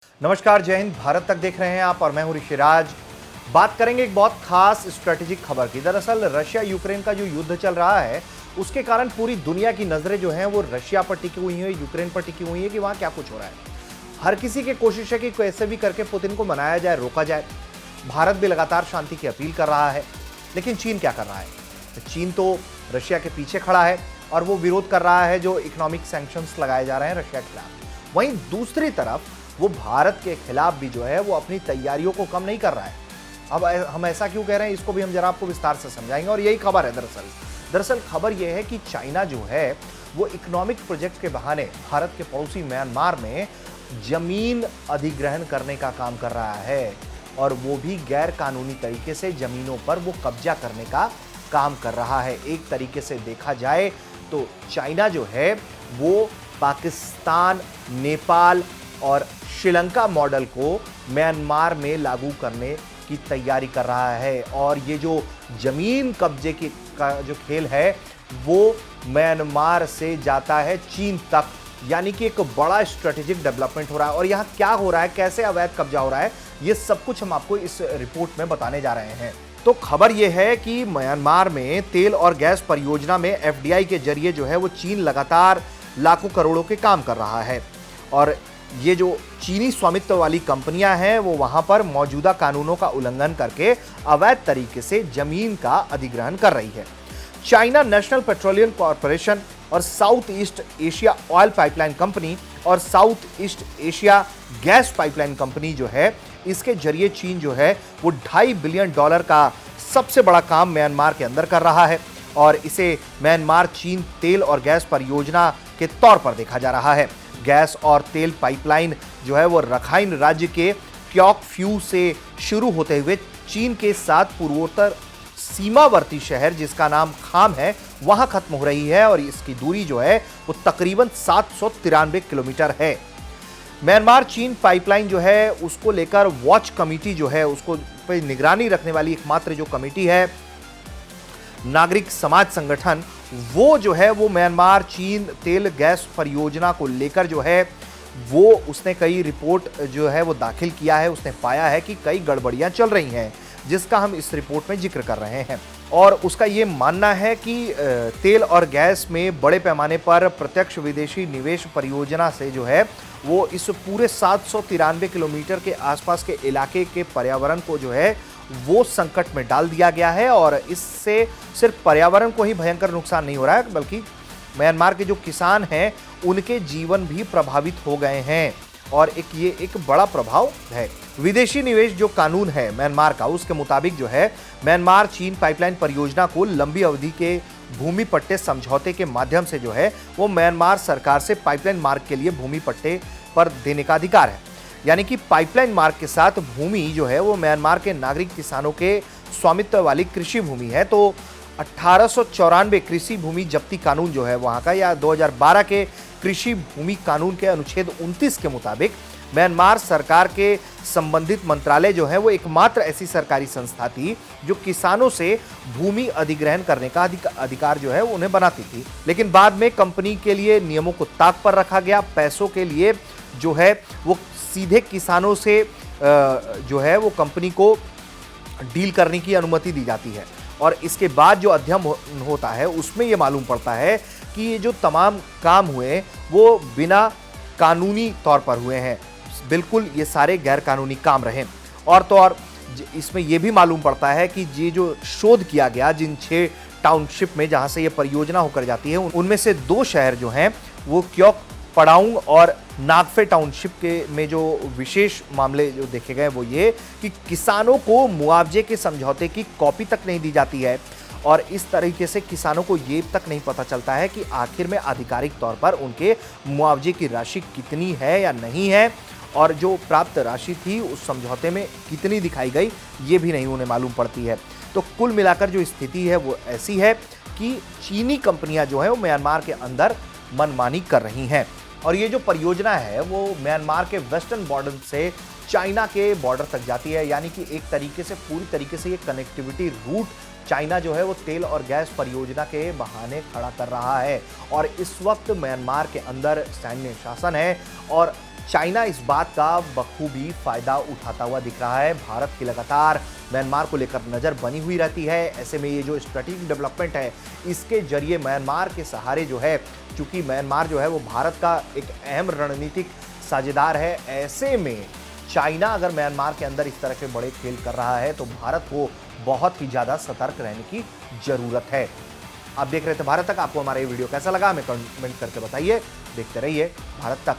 नमस्कार, जय हिंद। भारत तक देख रहे हैं आप और मैं हूं ऋषिराज। बात करेंगे एक बहुत खास स्ट्रेटेजिक खबर की। दरअसल रशिया यूक्रेन का जो युद्ध चल रहा है उसके कारण पूरी दुनिया की नजरें जो हैं वो रशिया पर टिकी हुई हैं, यूक्रेन पर टिकी हुई है कि वहां क्या कुछ हो रहा है। हर किसी की कोशिश है कि कैसे भी करके पुतिन को मनाया जाए, रोका जाए। भारत भी लगातार शांति की अपील कर रहा है, लेकिन चीन क्या कर रहा है? चीन तो रशिया के पीछे खड़ा है और वो विरोध कर रहा है जो इकोनॉमिक सैंक्शंस लगाए जा रहे हैं रशिया के खिलाफ। वहीं दूसरी तरफ वो भारत के खिलाफ भी जो है वो अपनी तैयारियों को कम नहीं कर रहा है। अब हम ऐसा क्यों कह रहे हैं, इसको भी हम जरा आपको विस्तार से समझाएंगे और यही खबर है। दरअसल खबर यह है कि चाइना जो है वो इकोनॉमिक प्रोजेक्ट के बहाने भारत के पड़ोसी म्यांमार में जमीन अधिग्रहण करने का काम कर रहा है और वो भी गैर कानूनी तरीके से जमीनों पर वो कब्जा करने का काम कर रहा है। एक तरीके से देखा जाए तो चाइना जो है वो पाकिस्तान, नेपाल और श्रीलंका मॉडल को म्यांमार में लागू करने की तैयारी कर रहा है। और ये जो जमीन कब्जे का जो खेल है वो म्यांमार से जाता है चीन तक, यानी कि एक बड़ा स्ट्रेटेजिक डेवलपमेंट हो रहा है। और यहाँ क्या हो रहा है, कैसे अवैध कब्जा हो रहा है, ये सब कुछ हम आपको इस रिपोर्ट में बताने जा रहे हैं। तो खबर यह है कि म्यांमार में तेल और गैस परियोजना में एफडीआई के जरिए जो है वो चीन लगातार लाखों करोड़ों के काम कर रहा है। और ये जो चीनी स्वामित्व वाली कंपनियां हैं वो वहां पर मौजूदा कानूनों का उल्लंघन करके अवैध तरीके से जमीन का अधिग्रहण कर रही है। चाइना नेशनल पेट्रोलियम कॉरपोरेशन और south east Asia oil pipeline company और south east Asia gas pipeline company जो है, इसके जरिए चीन जो है वो $2.5 बिलियन का सबसे बड़ा काम म्यांमार के अंदर कर रहा है। और इसे म्यांमार चीन तेल और गैस परियोजना के तौर पर देखा जा रहा है। गैस और तेल पाइपलाइन जो है वो रखाइन राज्य के क्योक फ्यू से शुरू होते हुए चीन के साथ पूर्वोत्तर सीमावर्ती शहर जिसका नाम खाम है वहां खत्म हो रही है और इसकी दूरी जो है वो तकरीबन 793 किलोमीटर है। म्यांमार चीन पाइपलाइन जो है उसको लेकर वॉच कमेटी जो है, उसको पे निगरानी रखने वाली एकमात्र जो कमेटी है नागरिक समाज संगठन, वो जो है वो म्यांमार चीन तेल गैस परियोजना को लेकर जो है वो उसने कई रिपोर्ट जो है वो दाखिल किया है। उसने पाया है कि कई गड़बड़ियां चल रही हैं जिसका हम इस रिपोर्ट में जिक्र कर रहे हैं। और उसका ये मानना है कि तेल और गैस में बड़े पैमाने पर प्रत्यक्ष विदेशी निवेश परियोजना से जो है वो इस पूरे 793 किलोमीटर के आसपास के इलाके के पर्यावरण को जो है वो संकट में डाल दिया गया है। और इससे सिर्फ पर्यावरण को ही भयंकर नुकसान नहीं हो रहा है बल्कि म्यांमार के जो किसान हैं उनके जीवन भी प्रभावित हो गए हैं और ये एक बड़ा प्रभाव है। विदेशी निवेश जो कानून है म्यांमार का, उसके मुताबिक जो है म्यांमार चीन पाइपलाइन परियोजना को लंबी अवधि के भूमि पट्टे समझौते के माध्यम से जो है वो म्यांमार सरकार से पाइपलाइन मार्ग के लिए भूमि पट्टे पर देने का अधिकार है। यानी कि पाइपलाइन मार्ग के साथ भूमि जो है वो म्यांमार के नागरिक किसानों के स्वामित्व वाली कृषि भूमि है। तो 1894 कृषि भूमि जब्ती कानून जो है वहां का, या 2012 के कृषि भूमि कानून के अनुच्छेद 29 के मुताबिक म्यांमार सरकार के संबंधित मंत्रालय जो है वो एकमात्र ऐसी सरकारी संस्था थी जो किसानों से भूमि अधिग्रहण करने का अधिकार जो है वो उन्हें बनाती थी। लेकिन बाद में कंपनी के लिए नियमों को ताक पर रखा गया। पैसों के लिए जो है वो सीधे किसानों से जो है वो कंपनी को डील करने की अनुमति दी जाती है। और इसके बाद जो अध्ययन होता है उसमें ये मालूम पड़ता है कि ये जो तमाम काम हुए वो बिना कानूनी तौर पर हुए हैं। बिल्कुल ये सारे गैर कानूनी काम रहे। और तो और इसमें यह भी मालूम पड़ता है कि ये जो शोध किया गया जिन 6 टाउनशिप में जहां से ये परियोजना होकर जाती है उनमें से 2 शहर जो हैं वो क्योक पड़ाउंग और नागफे टाउनशिप के में जो विशेष मामले जो देखे गए वो ये कि किसानों को मुआवजे के समझौते की कॉपी तक नहीं दी जाती है। और इस तरीके से किसानों को ये तक नहीं पता चलता है कि आखिर में आधिकारिक तौर पर उनके मुआवजे की राशि कितनी है या नहीं है, और जो प्राप्त राशि थी उस समझौते में कितनी दिखाई गई ये भी नहीं उन्हें मालूम पड़ती है। तो कुल मिलाकर जो स्थिति है वो ऐसी है कि चीनी कंपनियां जो है वो म्यांमार के अंदर मनमानी कर रही हैं। और ये जो परियोजना है वो म्यांमार के वेस्टर्न बॉर्डर से चाइना के बॉर्डर तक जाती है, यानी कि एक तरीके से पूरी तरीके से ये कनेक्टिविटी रूट चाइना जो है वो तेल और गैस परियोजना के बहाने खड़ा कर रहा है। और इस वक्त म्यांमार के अंदर सैन्य शासन है और चाइना इस बात का बखूबी फायदा उठाता हुआ दिख रहा है। भारत की लगातार म्यांमार को लेकर नजर बनी हुई रहती है। ऐसे में ये जो स्ट्रेटेजिक डेवलपमेंट है, इसके जरिए म्यांमार के सहारे जो है, चूंकि म्यांमार जो है वो भारत का एक अहम रणनीतिक साझेदार है, ऐसे में चाइना अगर म्यांमार के अंदर इस तरह के बड़े खेल कर रहा है तो भारत को बहुत ही ज्यादा सतर्क रहने की जरूरत है। आप देख रहे थे भारत तक। आपको हमारा ये वीडियो कैसा लगा हमें कमेंट करके बताइए। देखते रहिए भारत तक।